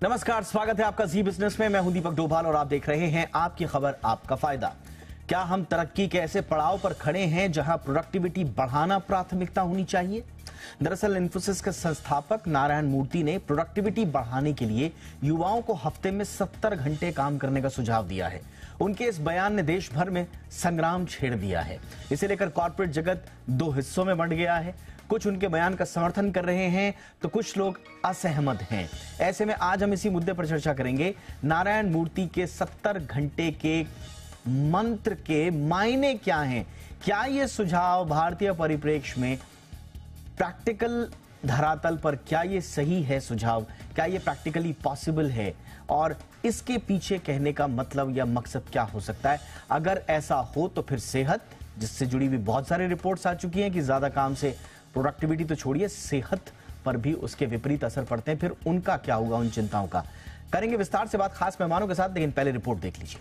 नमस्कार, स्वागत है आपका जी बिजनेस में। मैं हूं दीपक डोभाल और आप देख रहे हैं आपकी खबर आपका फायदा। क्या हम तरक्की के ऐसे पड़ाव पर खड़े हैं जहां प्रोडक्टिविटी बढ़ाना प्राथमिकता होनी चाहिए? दरअसल इन्फोसिस के संस्थापक नारायण मूर्ति ने प्रोडक्टिविटी बढ़ाने के लिए युवाओं को हफ्ते में 70 घंटे काम करने का सुझाव दिया है। उनके इस बयान ने देश भर में संग्राम छेड़ दिया है। इसे लेकर कॉर्पोरेट जगत दो हिस्सों में बंट गया है। कुछ उनके बयान का समर्थन कर रहे हैं तो कुछ लोग असहमत हैं। ऐसे में आज हम इसी मुद्दे पर चर्चा करेंगे। नारायण मूर्ति के 70 घंटे के मंत्र के मायने क्या हैं? क्या ये सुझाव भारतीय परिप्रेक्ष्य में प्रैक्टिकल धरातल पर क्या ये सही है सुझाव? क्या ये प्रैक्टिकली पॉसिबल है? और इसके पीछे कहने का मतलब या मकसद क्या हो सकता है? अगर ऐसा हो तो फिर सेहत, जिससे जुड़ी हुई बहुत सारी रिपोर्ट्स आ चुकी हैं कि ज्यादा काम से प्रोडक्टिविटी तो छोड़िए, सेहत पर भी उसके विपरीत असर पड़ते हैं। फिर उनका क्या होगा, उन चिंताओं का करेंगे विस्तार से बात खास मेहमानों के साथ। लेकिन पहले रिपोर्ट देख लीजिए।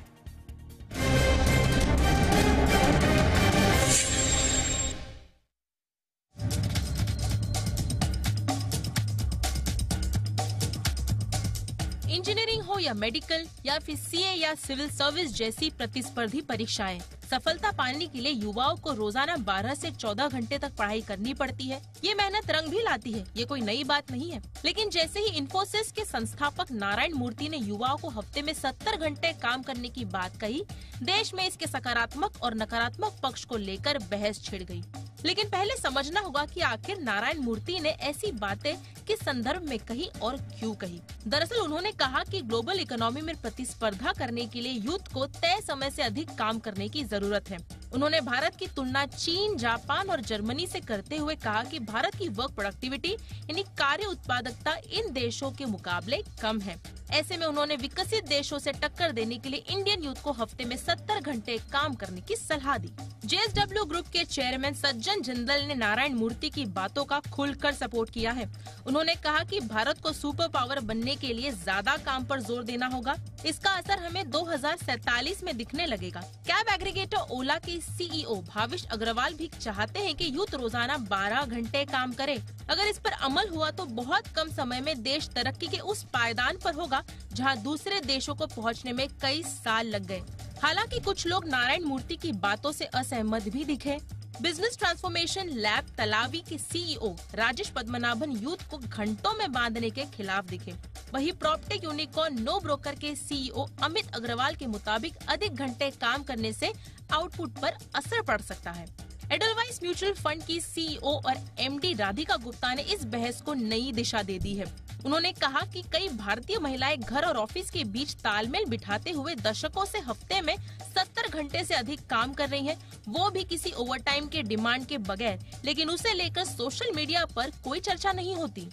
इंजीनियरिंग हो या मेडिकल या फिर सीए या सिविल सर्विस जैसी प्रतिस्पर्धी परीक्षाएं, सफलता पाने के लिए युवाओं को रोजाना 12 से 14 घंटे तक पढ़ाई करनी पड़ती है। ये मेहनत रंग भी लाती है, ये कोई नई बात नहीं है। लेकिन जैसे ही इन्फोसिस के संस्थापक नारायण मूर्ति ने युवाओं को हफ्ते में 70 घंटे काम करने की बात कही, देश में इसके सकारात्मक और नकारात्मक पक्ष को लेकर बहस छिड़ गई। लेकिन पहले समझना होगा कि आखिर नारायण मूर्ति ने ऐसी बातें किस संदर्भ में कही और क्यों कही। दरअसल उन्होंने कहा कि ग्लोबल इकोनॉमी में प्रतिस्पर्धा करने के लिए यूथ को तय समय से अधिक काम करने की जरूरत है। उन्होंने भारत की तुलना चीन, जापान और जर्मनी से करते हुए कहा कि भारत की वर्क प्रोडक्टिविटी यानी कार्य उत्पादकता इन देशों के मुकाबले कम है। ऐसे में उन्होंने विकसित देशों से टक्कर देने के लिए इंडियन यूथ को हफ्ते में 70 घंटे काम करने की सलाह दी। JSW ग्रुप के चेयरमैन सज्जन जिंदल ने नारायण मूर्ति की बातों का खुलकर सपोर्ट किया है। उन्होंने कहा कि भारत को सुपर पावर बनने के लिए ज्यादा काम पर जोर देना होगा। इसका असर हमें 2047 में दिखने लगेगा। कैब एग्रीगेटर ओला के CEO भाविश अग्रवाल भी चाहते हैं कि यूथ रोजाना 12 घंटे काम करे। अगर इस पर अमल हुआ तो बहुत कम समय में देश तरक्की के उस पायदान पर होगा जहां दूसरे देशों को पहुंचने में कई साल लग गए। हालांकि कुछ लोग नारायण मूर्ति की बातों से असहमत भी दिखे। बिजनेस ट्रांसफॉर्मेशन लैब तलावी के CEO राजेश पद्मनाभन यूथ को घंटों में बांधने के खिलाफ दिखे। वहीं प्रॉपटेक यूनिकॉर्न नो ब्रोकर के CEO अमित अग्रवाल के मुताबिक अधिक घंटे काम करने से आउटपुट पर असर पड़ सकता है। एडलवाइस म्यूचुअल फंड की CEO और MD राधिका गुप्ता ने इस बहस को नई दिशा दे दी है। उन्होंने कहा कि कई भारतीय महिलाएं घर और ऑफिस के बीच तालमेल बिठाते हुए दशकों से हफ्ते में 70 घंटे से अधिक काम कर रही हैं, वो भी किसी ओवरटाइम के डिमांड के बगैर। लेकिन उसे लेकर सोशल मीडिया पर कोई चर्चा नहीं होती।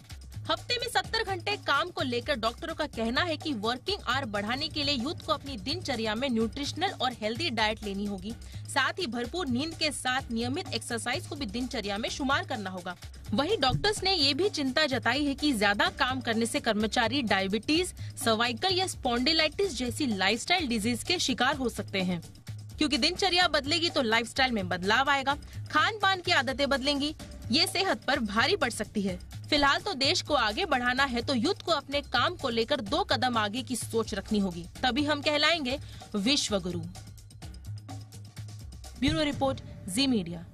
हफ्ते में 70 घंटे काम को लेकर डॉक्टरों का कहना है कि वर्किंग आवर बढ़ाने के लिए यूथ को अपनी दिनचर्या में न्यूट्रिशनल और हेल्दी डाइट लेनी होगी। साथ ही भरपूर नींद के साथ नियमित एक्सरसाइज को भी दिनचर्या में शुमार करना होगा। वहीं डॉक्टर्स ने ये भी चिंता जताई है कि ज्यादा काम करने से कर्मचारी डायबिटीज, सर्वाइकल या स्पॉन्डिलाइटिस जैसी लाइफस्टाइल डिजीज के शिकार हो सकते हैं। क्योंकि दिनचर्या बदलेगी तो लाइफस्टाइल में बदलाव आएगा, खान पान की आदतें बदलेंगी, ये सेहत पर भारी पड़ सकती है। फिलहाल तो देश को आगे बढ़ाना है तो यूथ को अपने काम को लेकर 2 कदम आगे की सोच रखनी होगी, तभी हम कहलाएंगे विश्व गुरु। ब्यूरो रिपोर्ट, जी मीडिया।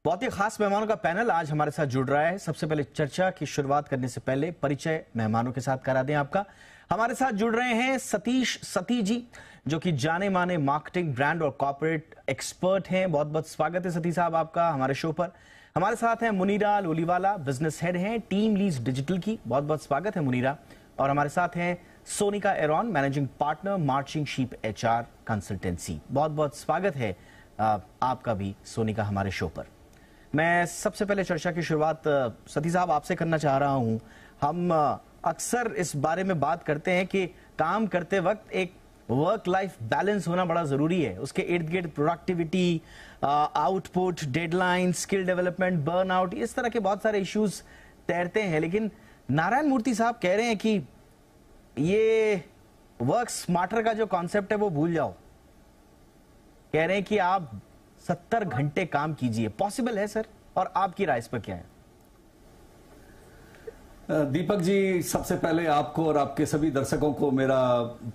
बहुत ही खास मेहमानों का पैनल आज हमारे साथ जुड़ रहा है। सबसे पहले चर्चा की शुरुआत करने से पहले परिचय मेहमानों के साथ करा दें आपका। हमारे साथ जुड़ रहे हैं सतीश सती जी, जो कि जाने माने मार्केटिंग, ब्रांड और कॉर्पोरेट एक्सपर्ट हैं। बहुत बहुत स्वागत है सती साहब आपका हमारे शो पर। हमारे साथ हैं मुनीरा लोलीवाला, बिजनेस हेड हैं टीम लीज डिजिटल की। बहुत बहुत स्वागत है मुनीरा। और हमारे साथ हैं Sonika Aaron, managing partner, marching sheep HR consultancy. बहुत बहुत स्वागत है आपका भी सोनिका हमारे शो पर। मैं सबसे पहले चर्चा की शुरुआत सती साहब आपसे करना चाह रहा हूं। हम अक्सर इस बारे में बात करते हैं कि काम करते वक्त एक वर्क लाइफ बैलेंस होना बड़ा जरूरी है। उसके इर्द गिर्द productivity, output, deadline, skill development, burnout, इस तरह के बहुत सारे इश्यूज तैरते हैं। लेकिन नारायण मूर्ति साहब कह रहे हैं कि ये वर्क स्मार्टर का जो कॉन्सेप्ट है वो भूल जाओ। कह रहे हैं कि आप 70 घंटे काम कीजिए। पॉसिबल है सर? और आपकी राय इस पर क्या है? दीपक जी, सबसे पहले आपको और आपके सभी दर्शकों को मेरा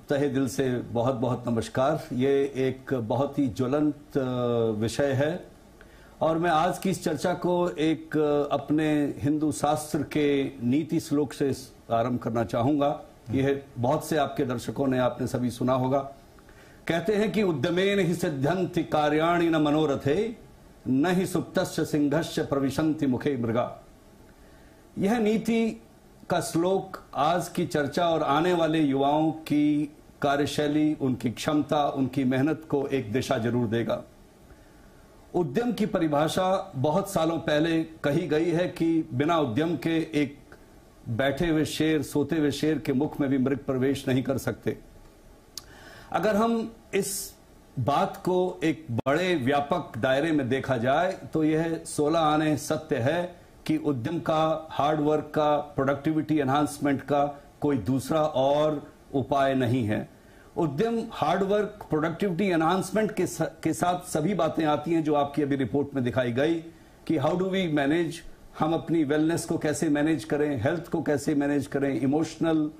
तहे दिल से बहुत बहुत नमस्कार। ये एक बहुत ही ज्वलंत विषय है और मैं आज की इस चर्चा को एक अपने हिंदू शास्त्र के नीति श्लोक से आरंभ करना चाहूंगा। यह बहुत से आपके दर्शकों ने, आपने सभी सुना होगा। कहते हैं कि उद्यमेन ही सिद्ध्यन्ति कार्याणि न मनोरथे, न ही सुप्तस्य सिंहस्य प्रविशन्ति मुखे मृगा। यह नीति का श्लोक आज की चर्चा और आने वाले युवाओं की कार्यशैली, उनकी क्षमता, उनकी मेहनत को एक दिशा जरूर देगा। उद्यम की परिभाषा बहुत सालों पहले कही गई है कि बिना उद्यम के एक बैठे हुए शेर, सोते हुए शेर के मुख में भी मृग प्रवेश नहीं कर सकते। अगर हम इस बात को एक बड़े व्यापक दायरे में देखा जाए तो यह 16 आने सत्य है कि उद्यम का, हार्ड वर्क का, प्रोडक्टिविटी एनहांसमेंट का कोई दूसरा और उपाय नहीं है। उद्यम, हार्ड वर्क, प्रोडक्टिविटी एनहांसमेंट के साथ सभी बातें आती हैं जो आपकी अभी रिपोर्ट में दिखाई गई कि हाउ डू वी मैनेज, हम अपनी वेलनेस को कैसे मैनेज करें, हेल्थ को कैसे मैनेज करें, इमोशनल,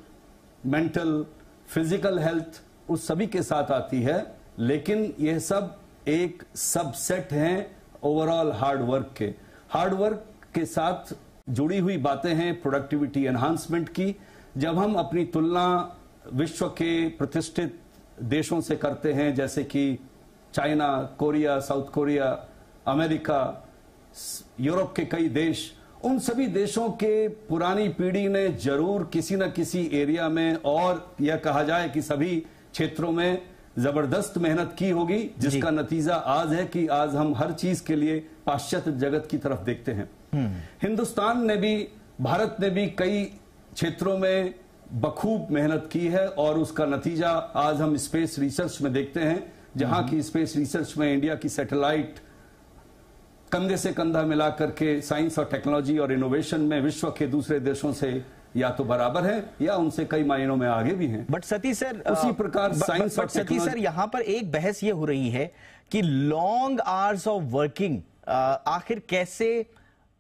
मेंटल, फिजिकल हेल्थ, उस सभी के साथ आती है। लेकिन यह सब एक सबसेट हैं ओवरऑल हार्ड वर्क के। हार्ड वर्क के साथ जुड़ी हुई बातें हैं प्रोडक्टिविटी एनहांसमेंट की। जब हम अपनी तुलना विश्व के प्रतिष्ठित देशों से करते हैं, जैसे कि China, Korea, south Korea, America, Europe के कई देश, उन सभी देशों के पुरानी पीढ़ी ने जरूर किसी न किसी एरिया में, और यह कहा जाए कि सभी क्षेत्रों में जबरदस्त मेहनत की होगी, जिसका नतीजा आज है कि आज हम हर चीज के लिए पाश्चात्य जगत की तरफ देखते हैं। हिंदुस्तान ने भी, भारत ने भी कई क्षेत्रों में बखूब मेहनत की है और उसका नतीजा आज हम स्पेस रिसर्च में देखते हैं, जहां की स्पेस रिसर्च में इंडिया की सैटेलाइट कंधे से कंधा मिलाकर के साइंस और टेक्नोलॉजी और इनोवेशन में विश्व के दूसरे देशों से या तो बराबर है या उनसे कई मायनों में आगे भी हैं। बट सतीश सर, उसी प्रकार साइंस और सतीश सर, यहां पर एक बहस ये हो रही है कि लॉन्ग आवर्स ऑफ वर्किंग आखिर कैसे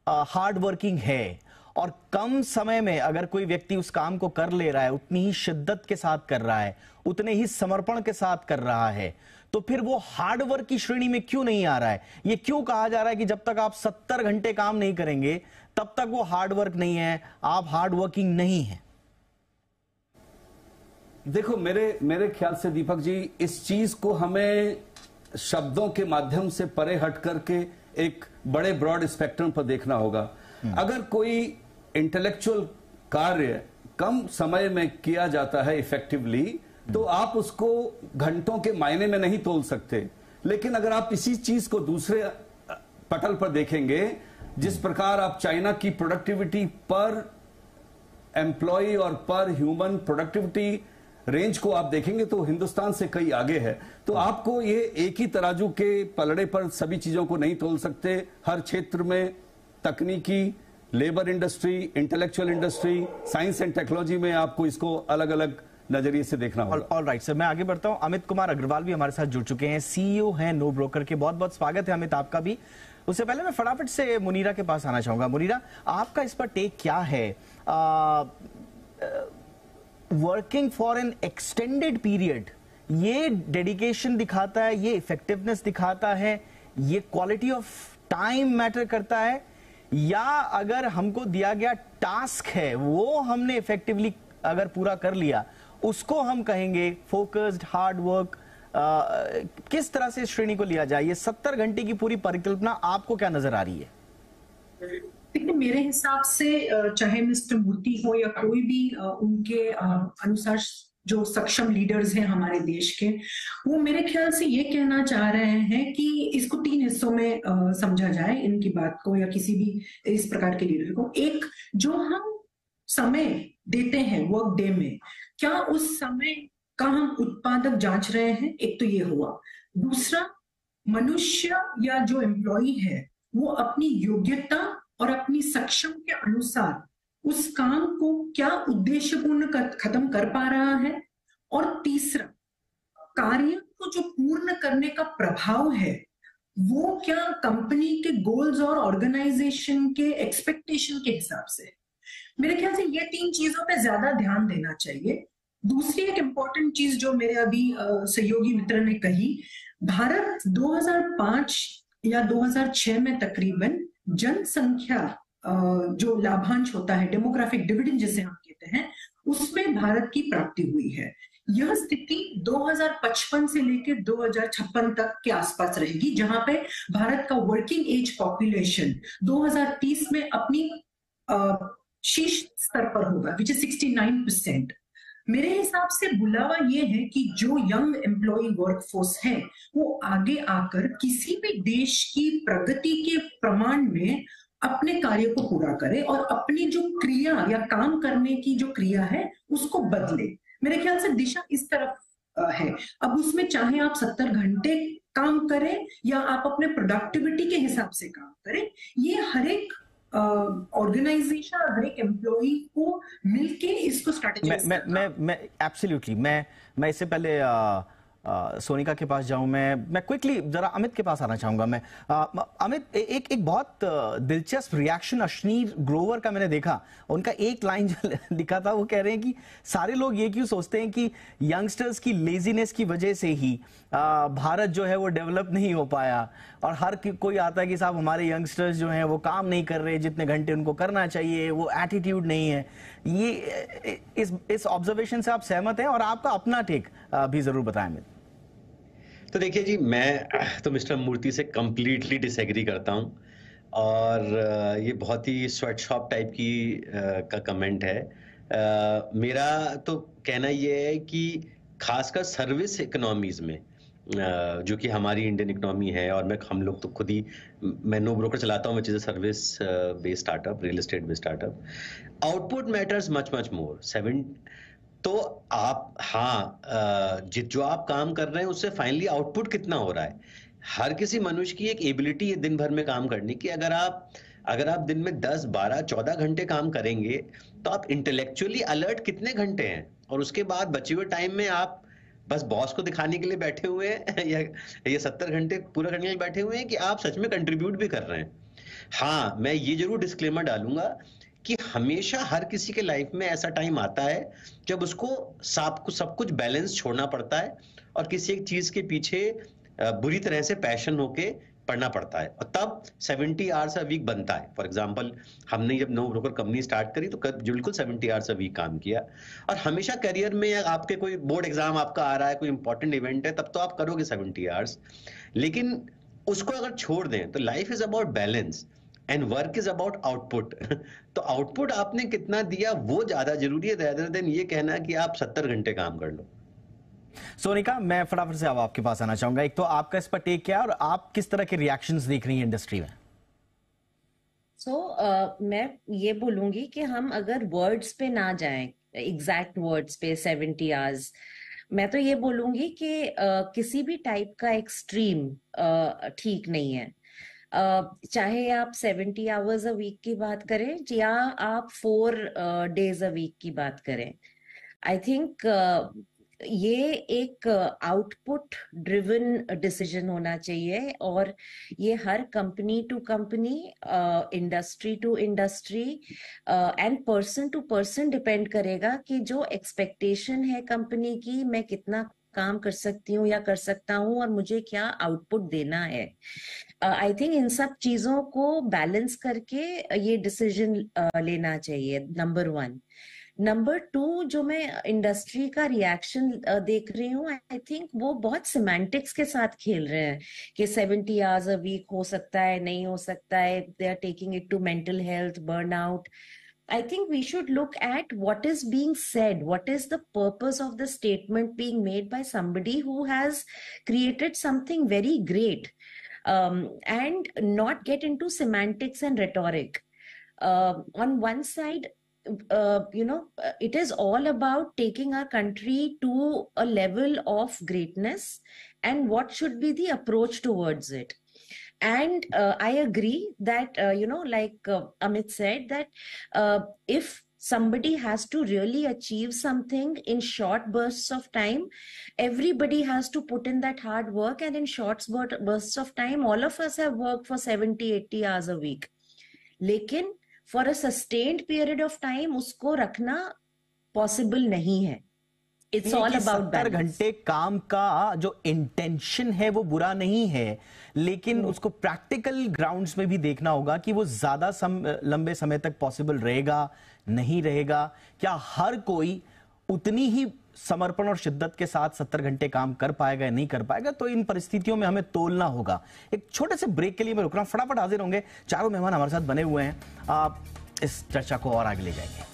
हार्ड वर्किंग है, और कम समय में अगर कोई व्यक्ति उस काम को कर ले रहा है, उतनी ही शिद्दत के साथ कर रहा है, उतने ही समर्पण के साथ कर रहा है, तो फिर वो हार्ड वर्क की श्रेणी में क्यों नहीं आ रहा है? ये क्यों कहा जा रहा है कि जब तक आप 70 घंटे काम नहीं करेंगे तब तक वो हार्ड वर्क नहीं है, आप हार्ड वर्किंग नहीं है? देखो, मेरे ख्याल से दीपक जी, इस चीज को हमें शब्दों के माध्यम से परे हट करके एक बड़े ब्रॉड स्पेक्ट्रम पर देखना होगा। अगर कोई इंटेलेक्चुअल कार्य कम समय में किया जाता है इफेक्टिवली, तो आप उसको घंटों के मायने में नहीं तोल सकते। लेकिन अगर आप इसी चीज को दूसरे पटल पर देखेंगे, जिस प्रकार आप चाइना की प्रोडक्टिविटी पर एम्प्लॉय और पर ह्यूमन प्रोडक्टिविटी रेंज को आप देखेंगे, तो हिंदुस्तान से कई आगे है। तो आपको ये एक ही तराजू के पलड़े पर सभी चीजों को नहीं तोल सकते। हर क्षेत्र में तकनीकी, labour industry, intellectual industry, science and technology में आपको इसको अलग अलग नजरिए से देखना होगा। ऑल राइट सर, मैं आगे बढ़ता हूं। अमित कुमार अग्रवाल भी हमारे साथ जुड़ चुके हैं, सीईओ हैं नो ब्रोकर के। बहुत बहुत स्वागत है अमित, आपका भी। उससे पहले मैं फटाफट से मुनीरा के पास आना चाहूंगा। मुनीरा, आपका इस पर टेक क्या है? Working for an extended period, ये डेडिकेशन दिखाता है, ये इफेक्टिवनेस दिखाता है, ये क्वालिटी ऑफ टाइम मैटर करता है, या अगर हमको दिया गया टास्क है वो हमने इफेक्टिवली अगर पूरा कर लिया, उसको हम कहेंगे फोकस्ड हार्ड वर्क? किस तरह से श्रेणी को लिया जाए? ये 70 घंटे की पूरी परिकल्पना आपको क्या नजर आ रही है? देखिए, मेरे हिसाब से चाहे मिस्टर मूर्ति हो या कोई भी उनके अनुसार जो सक्षम लीडर्स हैं हमारे देश के, वो मेरे ख्याल से ये कहना चाह रहे हैं कि इसको 3 हिस्सों में समझा जाए इनकी बात को, या किसी भी इस प्रकार के लीडर को। एक, जो हम समय देते हैं वर्क डे में, क्या उस समय का हम उत्पादक जांच रहे हैं? एक तो ये हुआ। दूसरा, मनुष्य या जो एम्प्लॉई है वो अपनी योग्यता और अपनी सक्षम के अनुसार उस काम को क्या उद्देश्यपूर्ण खत्म कर पा रहा है? और तीसरा, कार्य को जो पूर्ण करने का प्रभाव है वो क्या कंपनी के गोल्स और ऑर्गेनाइजेशन के एक्सपेक्टेशन के हिसाब से? मेरे ख्याल से ये 3 चीजों पे ज्यादा ध्यान देना चाहिए। दूसरी एक इम्पोर्टेंट चीज जो मेरे अभी सहयोगी मित्र ने कही, भारत 2005 या 2006 में तकरीबन जनसंख्या जो लाभांश होता है, डेमोग्राफिक डिविडेंड जिसे हम कहते हैं, उसमें भारत की प्राप्ति हुई है। यह स्थिति 2055 से लेकर 2056 तक के आसपास रहेगी, जहां पे भारत का वर्किंग एज पॉपुलेशन 2030 में अपनी शीर्ष स्तर पर होगा, विच इज 69%। मेरे हिसाब से बुलावा ये है कि जो यंग एम्प्लॉय वर्कफोर्स है वो आगे आकर किसी भी देश की प्रगति के प्रमाण में अपने कार्य को पूरा करे और अपनी जो क्रिया या काम करने की जो क्रिया है उसको बदले। मेरे ख्याल से दिशा इस तरफ है। अब उसमें चाहे आप 70 घंटे काम करें या आप अपने प्रोडक्टिविटी के हिसाब से काम करें, ये हर एक ऑर्गेनाइजेशन और हर एक एम्प्लॉई को मिलके इसको स्ट्रेटेजाइज करना। मैं एब्सोल्युटली मैं इससे पहले सोनिका के पास जाऊं, मैं क्विकली जरा अमित के पास आना चाहूंगा। मैं अमित, एक बहुत दिलचस्प रिएक्शन अश्नीर ग्रोवर का मैंने देखा। उनका एक लाइन जो लिखा था, वो कह रहे हैं कि सारे लोग ये क्यों सोचते हैं कि यंगस्टर्स की लेजीनेस की वजह से ही भारत जो है वो डेवलप नहीं हो पाया, और हर कोई आता है कि साहब हमारे यंगस्टर्स जो हैं वो काम नहीं कर रहे जितने घंटे उनको करना चाहिए, वो एटीट्यूड नहीं है। ये इस ऑब्जर्वेशन से आप सहमत हैं? और आपका अपना टेक भी जरूर बताएं। तो देखिए जी, मैं तो मिस्टर मूर्ति से कंप्लीटली डिसएग्री करता हूं, और ये बहुत ही स्वेटशॉप टाइप की का कमेंट है। मेरा तो कहना ये है कि खासकर सर्विस इकोनॉमीज में, जो कि हमारी इंडियन इकोनॉमी है, और हम लोग तो खुद ही, मैं नो ब्रोकर चलाता हूँ, which is a service based startup, real estate based startup. Output matters much more. तो आप, जो आप काम कर रहे हैं उससे फाइनली आउटपुट कितना हो रहा है। हर किसी मनुष्य की एक एबिलिटी है दिन भर में काम करने की। अगर आप दिन में 10, 12, 14 घंटे काम करेंगे तो आप इंटेलेक्चुअली अलर्ट कितने घंटे हैं, और उसके बाद बचे हुए टाइम में आप बस बॉस को दिखाने के लिए बैठे हुए हैं या ये 70 घंटे पूरा करने के लिए बैठे हुए हैं, कि आप सच में कंट्रीब्यूट भी कर रहे हैं। हाँ, मैं ये जरूर डिस्क्लेमर डालूंगा कि हमेशा हर किसी के लाइफ में ऐसा टाइम आता है जब उसको सब कुछ बैलेंस छोड़ना पड़ता है, और किसी एक चीज के पीछे बुरी तरह से पैशन होके पढ़ना पड़ता है, और तब 70 आवर्स अ वीक बनता है। फॉर एग्जांपल, हमने जब नो ब्रोकर कंपनी स्टार्ट करी तो बिल्कुल 70 आवर्स अ वीक काम किया। और हमेशा करियर में आपके कोई बोर्ड एग्जाम आपका आ रहा है, कोई इंपॉर्टेंट इवेंट है, तब तो आप करोगे 70 आवर्स। लेकिन उसको अगर छोड़ दें तो life is about balance and work is about output. तो आउटपुट आपने कितना दिया वो ज्यादा जरूरी है, रेदर देन ये कहना कि आप 70 घंटे काम कर लो। सोनिका, मैं फटाफट से अब आपके पास आना चाहूंगा। एक तो आपका इस पर टेक क्या है, और आप किस तरह के रिएक्शंस देख रही हैं इंडस्ट्री में? मैं ये बोलूंगी कि हम अगर वर्ड्स पे ना जाएं, एग्जैक्ट वर्ड्स पे 70 आवर्स, मैं तो ये बोलूंगी कि किसी भी टाइप का एक्सट्रीम ठीक नहीं है। चाहे आप 70 आवर्स अ वीक की बात करें या आप 4 डेज अ वीक की बात करें, आई थिंक ये एक आउटपुट ड्रिवन डिसीजन होना चाहिए, और ये हर company to company, industry to industry and person to person depend करेगा कि जो एक्सपेक्टेशन है कंपनी की, मैं कितना काम कर सकती हूँ या कर सकता हूँ, और मुझे क्या आउटपुट देना है। आई थिंक इन सब चीजों को बैलेंस करके ये डिसीजन लेना चाहिए, नंबर 1। नंबर 2, जो मैं इंडस्ट्री का रिएक्शन देख रही हूँ, आई थिंक वो बहुत सिमेंटिक्स के साथ खेल रहे हैं कि 70 आवर्स अ वीक हो सकता है, नहीं हो सकता है, they are taking it to mental health, burnout. I think we should look at what is being said, what is the purpose of the statement being made by somebody who has created something very great, and not get into semantics and rhetoric. On one side, it is all about taking our country to a level of greatness and what should be the approach towards it. And I agree that, like Amit said, that if somebody has to really achieve something in short bursts of time, everybody has to put in that hard work. And in short bursts of time, all of us have worked for 70, 80 hours a week. Lekin for a sustained period of time उसको रखना possible नहीं है। It's all about 70 घंटे काम का जो intention है वो बुरा नहीं है, लेकिन उसको प्रैक्टिकल ग्राउंड्स में भी देखना होगा कि वो ज्यादा लंबे समय तक पॉसिबल रहेगा, नहीं रहेगा। क्या हर कोई उतनी ही समर्पण और शिद्दत के साथ 70 घंटे काम कर पाएगा या नहीं कर पाएगा? तो इन परिस्थितियों में हमें तोलना होगा। एक छोटे से ब्रेक के लिए मैं रुक रहा हूं, फटाफट हाजिर होंगे। चारों मेहमान हमारे साथ बने हुए हैं, आप इस चर्चा को और आगे ले जाएंगे।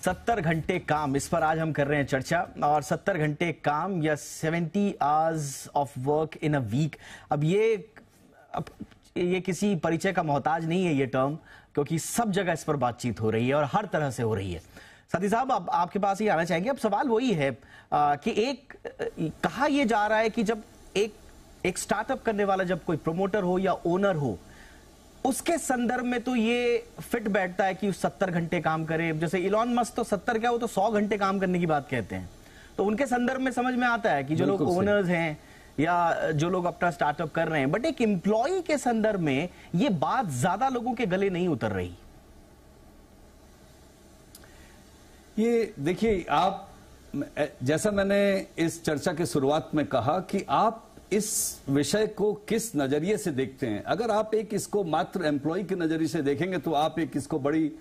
सत्तर घंटे काम, इस पर आज हम कर रहे हैं चर्चा। और 70 घंटे काम या 70 hours of work in a week, अब ये किसी परिचय का मोहताज नहीं है ये टर्म, क्योंकि सब जगह इस पर बातचीत हो रही है और हर तरह से हो रही है। साथी साहब, अब आपके पास ही आना चाहेंगे। अब सवाल वही है कि कहा यह जा रहा है कि जब एक स्टार्टअप करने वाला, जब कोई प्रमोटर हो या ओनर हो, उसके संदर्भ में तो ये फिट बैठता है कि 70 घंटे काम करे। जैसे इलॉन मस्क तो 70 क्या, वो तो 100 घंटे काम करने की बात कहते हैं। तो उनके संदर्भ में समझ में आता है कि जो लोग ओनर्स हैं या जो लोग अपना स्टार्टअप कर रहे हैं, बट एक एम्प्लॉय के संदर्भ में ये बात ज्यादा लोगों के गले नहीं उतर रही। ये देखिए, आप, जैसा मैंने इस चर्चा की शुरुआत में कहा कि आप इस विषय को किस नजरिए से देखते हैं। अगर आप इसको मात्र एम्प्लॉय के नजरिए से देखेंगे तो आप इसको बड़ी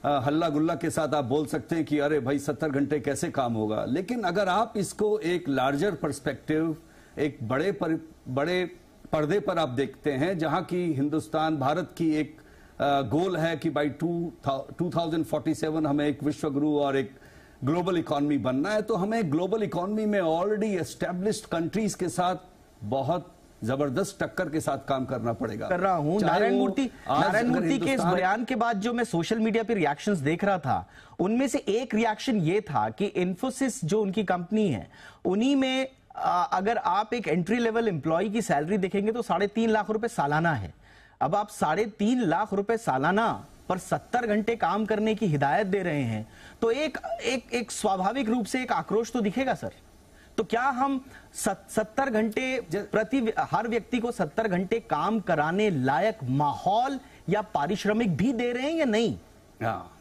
हल्ला गुल्ला के साथ आप बोल सकते हैं कि अरे भाई 70 घंटे कैसे काम होगा। लेकिन अगर आप इसको एक लार्जर पर्सपेक्टिव, एक बड़े पर्दे पर आप देखते हैं, जहां की हिंदुस्तान, भारत की एक गोल है कि बाई 2047 हमें एक विश्व गुरु और एक ग्लोबल इकोनॉमी बनना है, तो हमें ग्लोबल इकोनॉमी में ऑलरेडी एस्टेब्लिश्ड कंट्रीज के साथ बहुत जबरदस्त टक्कर के साथ काम करना पड़ेगा। कर रहा हूं। नारायण मूर्ति के इस बयान के बाद जो मैं सोशल मीडिया पे रिएक्शंस देख रहा था, उनमें से एक रिएक्शन ये था कि इन्फोसिस जो उनकी कंपनी है, उन्हीं में अगर आप एक एंट्री लेवल एम्प्लॉय की सैलरी देखेंगे तो 3.5 लाख रुपए सालाना है। अब आप 3.5 लाख रुपए सालाना पर 70 घंटे काम करने की हिदायत दे रहे हैं, तो एक स्वाभाविक रूप से एक आक्रोश तो दिखेगा सर। तो क्या हम 70 घंटे प्रति हर व्यक्ति को 70 घंटे काम कराने लायक माहौल या पारिश्रमिक भी दे रहे हैं या नहीं? हाँ,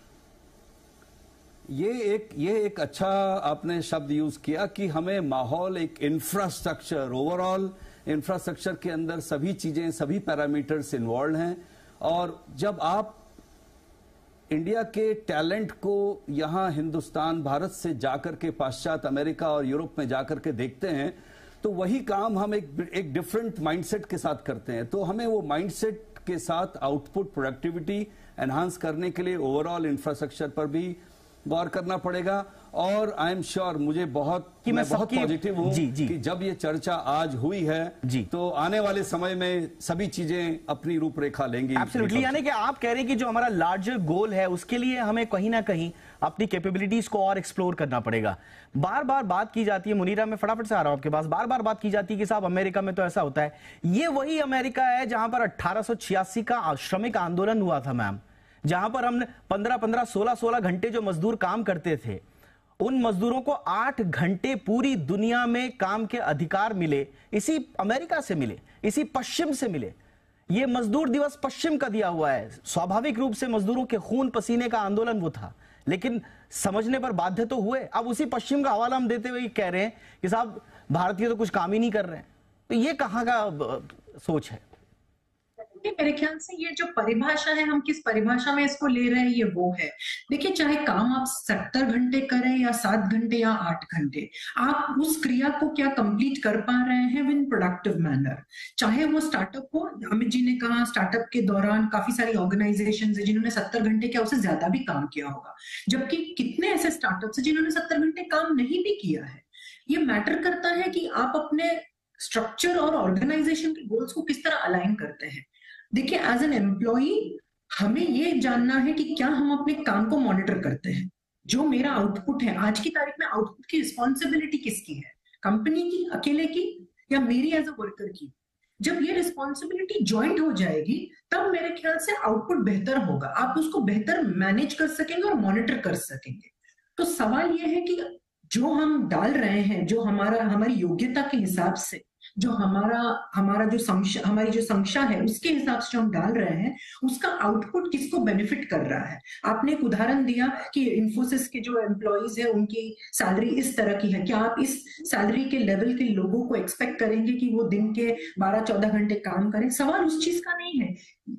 ये एक अच्छा आपने शब्द यूज किया कि हमें माहौल, एक इंफ्रास्ट्रक्चर, ओवरऑल इंफ्रास्ट्रक्चर के अंदर सभी चीजें, सभी पैरामीटर्स इन्वॉल्व हैं। और जब आप इंडिया के टैलेंट को यहां हिंदुस्तान, भारत से जाकर के पाश्चात्य अमेरिका और यूरोप में जाकर के देखते हैं, तो वही काम हम एक डिफरेंट माइंडसेट के साथ करते हैं। तो हमें वो माइंडसेट के साथ आउटपुट, प्रोडक्टिविटी एनहांस करने के लिए ओवरऑल इंफ्रास्ट्रक्चर पर भी गौर करना पड़ेगा। और आई एम श्योर, मैं बहुत पॉजिटिव हूं कि जब ये चर्चा आज हुई है तो आने वाले समय में सभी चीजें अपनी रूपरेखा लेंगी। एब्सोल्युटली, यानी कि आप कह रहे हैं कि जो हमारा लार्जर गोल है उसके लिए हमें कहीं ना कहीं अपनी कैपेबिलिटीज को और एक्सप्लोर करना पड़ेगा। बार बार बात की जाती है, मुनीरा मैं फटाफट से आ रहा हूं आपके पास, बार बार बात की जाती है कि साहब अमेरिका में तो ऐसा होता है। ये वही अमेरिका है जहां पर 1886 का श्रमिक आंदोलन हुआ था मैम, जहां पर हमने 15-15, 16-16 घंटे जो मजदूर काम करते थे, उन मजदूरों को 8 घंटे पूरी दुनिया में काम के अधिकार मिले, इसी अमेरिका से मिले, इसी पश्चिम से मिले। ये मजदूर दिवस पश्चिम का दिया हुआ है। स्वाभाविक रूप से मजदूरों के खून पसीने का आंदोलन वो था, लेकिन समझने पर बाध्य तो हुए। अब उसी पश्चिम का हवाला हम देते हुए कह रहे हैं कि साहब भारतीय तो कुछ काम ही नहीं कर रहे हैं। तो ये कहां का सोच है? मेरे ख्याल से ये जो परिभाषा है, हम किस परिभाषा में इसको ले रहे हैं, ये वो है। देखिए, चाहे काम आप 70 घंटे करें या 7 घंटे या 8 घंटे, आप उस क्रिया को क्या कंप्लीट कर पा रहे हैं विन प्रोडक्टिव मैनर। चाहे वो स्टार्टअप हो, अमित जी ने कहा स्टार्टअप के दौरान काफी सारी ऑर्गेनाइजेशंस है जिन्होंने 70 घंटे क्या उससे ज्यादा भी काम किया होगा, जबकि कितने ऐसे स्टार्टअप्स है जिन्होंने 70 घंटे काम नहीं भी किया है। ये मैटर करता है कि आप अपने स्ट्रक्चर और ऑर्गेनाइजेशन के गोल्स को किस तरह अलाइन करते हैं। देखिए, एज एन एम्प्लॉई हमें ये जानना है कि क्या हम अपने काम को मॉनिटर करते हैं। जो मेरा आउटपुट है आज की तारीख में, आउटपुट की रिस्पॉन्सिबिलिटी किसकी है, कंपनी की अकेले की या मेरी एज अ वर्कर की। जब ये रिस्पॉन्सिबिलिटी ज्वाइंट हो जाएगी तब मेरे ख्याल से आउटपुट बेहतर होगा, आप उसको बेहतर मैनेज कर सकेंगे और मॉनिटर कर सकेंगे। तो सवाल ये है कि जो हम डाल रहे हैं, जो हमारी योग्यता के हिसाब से, जो हमारी जो संख्या है उसके हिसाब से जो हम डाल रहे हैं, उसका आउटपुट किसको बेनिफिट कर रहा है। आपने एक उदाहरण दिया कि इन्फोसिस के जो एम्प्लॉइज है उनकी सैलरी इस तरह की है, क्या आप इस सैलरी के लेवल के लोगों को एक्सपेक्ट करेंगे कि वो दिन के 12-14 घंटे काम करें? सवाल उस चीज का नहीं है।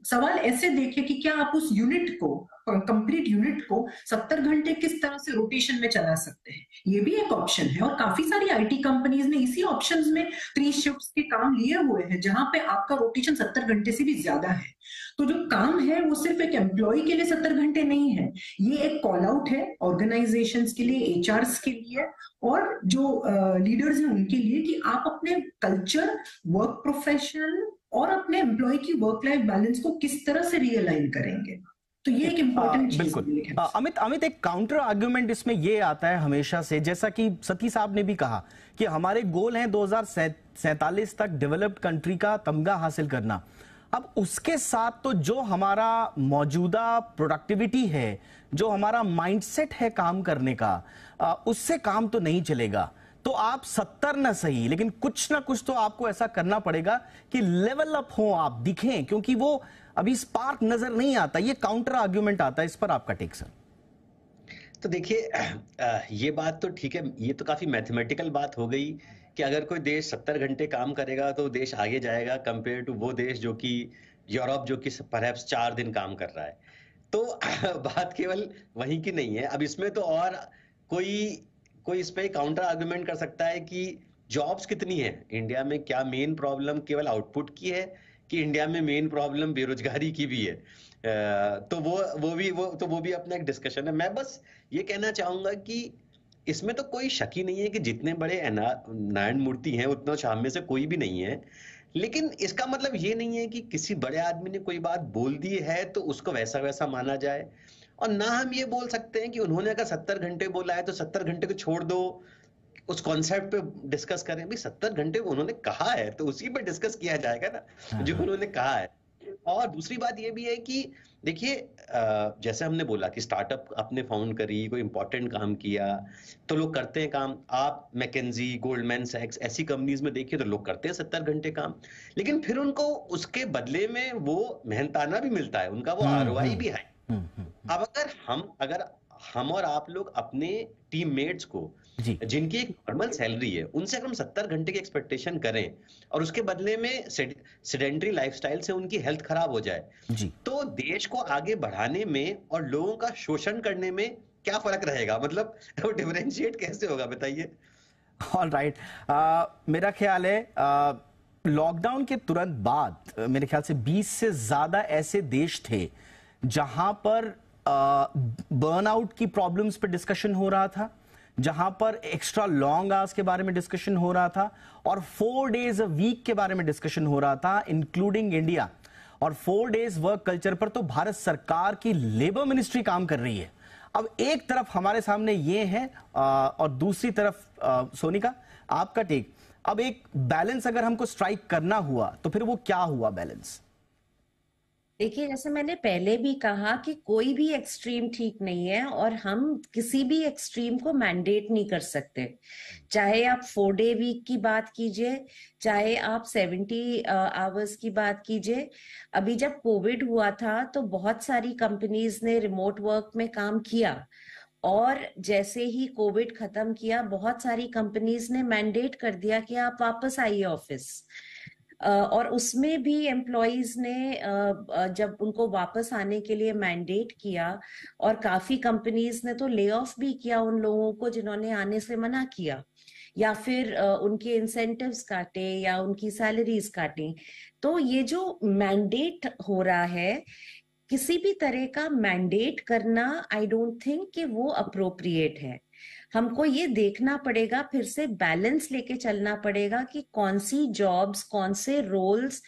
सवाल ऐसे देखिए कि क्या आप उस यूनिट को, कंप्लीट यूनिट को 70 घंटे किस तरह से रोटेशन में चला सकते हैं। ये भी एक ऑप्शन है, और काफी सारी आईटी कंपनीज ने इसी ऑप्शंस में 3 शिफ्ट्स के काम लिए हुए हैं जहां पे आपका रोटेशन 70 घंटे से भी ज्यादा है। तो जो काम है वो सिर्फ एक एम्प्लॉय के लिए 70 घंटे नहीं है, ये एक कॉल आउट है ऑर्गेनाइजेशंस के लिए, एचआरस के लिए और जो लीडर्स हैं उनके लिए, कि आप अपने कल्चर, वर्क प्रोफेशनल और अपने एम्प्लॉय की वर्क लाइफ बैलेंस को किस तरह से रियलाइन करेंगे। तो ये एक इंपॉर्टेंट चीज है। अमित, एक काउंटर आर्ग्यूमेंट इसमें ये आता है हमेशा से, जैसा कि सती साहब ने भी कहा कि हमारे गोल हैं 2047 तक डेवलप्ड कंट्री का तमगा हासिल करना। अब उसके साथ तो जो हमारा मौजूदा प्रोडक्टिविटी है, जो हमारा माइंडसेट है काम करने का, उससे काम तो नहीं चलेगा। तो आप 70 ना सही, लेकिन कुछ ना कुछ तो आपको ऐसा करना पड़ेगा कि लेवल अप हो, आप दिखें, क्योंकि वो अभी स्पार्क नजर नहीं आता। ये काउंटर आर्ग्यूमेंट आता है, इस पर आपका टेक सर। तो देखिए, ये बात तो ठीक है, ये तो काफी मैथमेटिकल बात हो गई कि अगर कोई देश 70 घंटे काम करेगा तो देश आगे जाएगा कंपेयर टू वो देश जो कि यूरोप, जो कि परहैप्स 4 दिन काम कर रहा है। तो बात केवल वहीं की नहीं है। अब इसमें तो और कोई इस पे काउंटर आर्गुमेंट कर सकता है कि जॉब्स कितनी है इंडिया में, क्या मेन प्रॉब्लम केवल आउटपुट की है कि इंडिया में मेन प्रॉब्लम बेरोजगारी की भी है। तो वो भी अपना एक डिस्कशन है। मैं बस ये कहना चाहूंगा कि इसमें तो कोई शक ही नहीं है कि जितने बड़े नारायण मूर्ति हैं उतना शाम में से कोई भी नहीं है। लेकिन इसका मतलब ये नहीं है कि किसी बड़े आदमी ने कोई बात बोल दी है तो उसको वैसा वैसा माना जाए। और ना हम ये बोल सकते हैं कि उन्होंने अगर 70 घंटे बोला है तो 70 घंटे को छोड़ दो, उस कॉन्सेप्ट पे डिस्कस करें। भाई 70 घंटे उन्होंने कहा है तो उसी पे डिस्कस किया जाएगा ना, जो उन्होंने कहा है। और दूसरी बात ये भी है कि देखिए, जैसे हमने बोला कि स्टार्टअप आपने फाउंड करी, कोई इंपॉर्टेंट काम किया तो लोग करते हैं काम। आप मैकेंजी, गोल्डमैन सैक्स ऐसी कंपनीज में देखिए तो लोग करते हैं 70 घंटे काम, लेकिन फिर उनको उसके बदले में वो मेहनताना भी मिलता है, उनका वो आरओआई भी है। अब अगर हम और आप लोग अपने टीममेट्स को जिनकी एक नॉर्मल सैलरी है उनसे अगर हम 70 घंटे की एक्सपेक्टेशन करें और उसके बदले में सेडेंटरी लाइफस्टाइल से उनकी हेल्थ खराब हो जाए तो देश को आगे बढ़ाने में और लोगों का शोषण करने में क्या फर्क रहेगा? मतलब वो डिफरेंशिएट कैसे होगा बताइए? ऑल राइट, मेरा ख्याल है लॉकडाउन के तुरंत बाद मेरे ख्याल से 20 से ज्यादा ऐसे देश थे जहां पर बर्नआउट की प्रॉब्लम्स पे डिस्कशन हो रहा था, जहां पर एक्स्ट्रा लॉन्ग आवर्स के बारे में डिस्कशन हो रहा था और 4 डेज अ वीक के बारे में डिस्कशन हो रहा था, इंक्लूडिंग इंडिया। और 4 डेज वर्क कल्चर पर तो भारत सरकार की लेबर मिनिस्ट्री काम कर रही है। अब एक तरफ हमारे सामने ये है और दूसरी तरफ सोनिका आपका टेक। अब एक बैलेंस अगर हमको स्ट्राइक करना हुआ तो फिर वो क्या हुआ बैलेंस? देखिए, जैसे मैंने पहले भी कहा कि कोई भी एक्सट्रीम ठीक नहीं है और हम किसी भी एक्सट्रीम को मैंडेट नहीं कर सकते। चाहे आप 4 डे वीक की बात कीजिए, चाहे आप 70 आवर्स की बात कीजिए। अभी जब कोविड हुआ था तो बहुत सारी कंपनीज ने रिमोट वर्क में काम किया और जैसे ही कोविड खत्म किया बहुत सारी कंपनीज ने मैंडेट कर दिया कि आप वापस आइए ऑफिस। और उसमें भी एम्प्लॉयज ने जब उनको वापस आने के लिए मैंडेट किया और काफी कंपनीज ने तो ले ऑफ भी किया उन लोगों को जिन्होंने आने से मना किया या फिर उनके इंसेंटिव्स काटे या उनकी सैलरीज काटी। तो ये जो मैंडेट हो रहा है, किसी भी तरह का मैंडेट करना आई डोंट थिंक कि वो अप्रोप्रिएट है। हमको ये देखना पड़ेगा, फिर से बैलेंस लेके चलना पड़ेगा कि कौन सी जॉब्स, कौन से रोल्स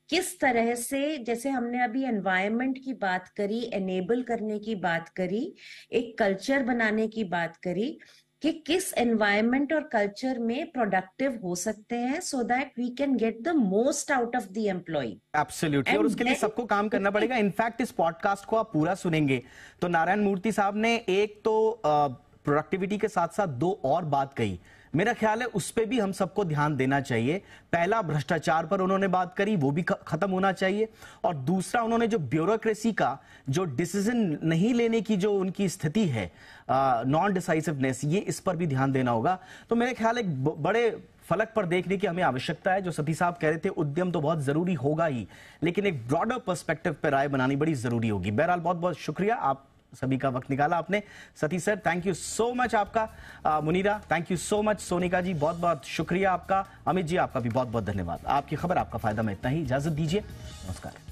किस तरह से, जैसे हमने अभी एनवायरनमेंट की बात करी, एनेबल करने की बात करी, एक कल्चर बनाने की बात करी कि किस एनवायरनमेंट और कल्चर में प्रोडक्टिव हो सकते हैं so that we can get the most out of the employ. Absolutely, और उसके लिए सबको काम करना पड़ेगा। इनफैक्ट इस पॉडकास्ट को आप पूरा सुनेंगे तो नारायण मूर्ति साहब ने एक तो प्रोडक्टिविटी के साथ साथ 2 और बात कही, मेरा ख्याल है उस पर भी हम सबको ध्यान देना चाहिए। पहला, भ्रष्टाचार पर उन्होंने बात करी, वो भी खत्म होना चाहिए। और दूसरा, उन्होंने जो ब्यूरोक्रेसी का जो डिसीजन नहीं लेने की जो उनकी स्थिति है, नॉन डिसाइसिवनेस, ये इस पर भी ध्यान देना होगा। तो मेरे ख्याल एक बड़े फलक पर देखने की हमें आवश्यकता है। जो सती साहब कह रहे थे, उद्यम तो बहुत जरूरी होगा ही, लेकिन एक ब्रॉडर पर्सपेक्टिव पर राय बनानी बड़ी जरूरी होगी। बहरहाल बहुत बहुत शुक्रिया, आप सभी का वक्त निकाला आपने। Sati sir, thank you so much आपका। Munira, thank you so much. Sonika ji, बहुत बहुत शुक्रिया आपका। अमित जी, आपका भी बहुत बहुत धन्यवाद। आपकी खबर, आपका फायदा में इतना ही। इजाजत दीजिए, नमस्कार।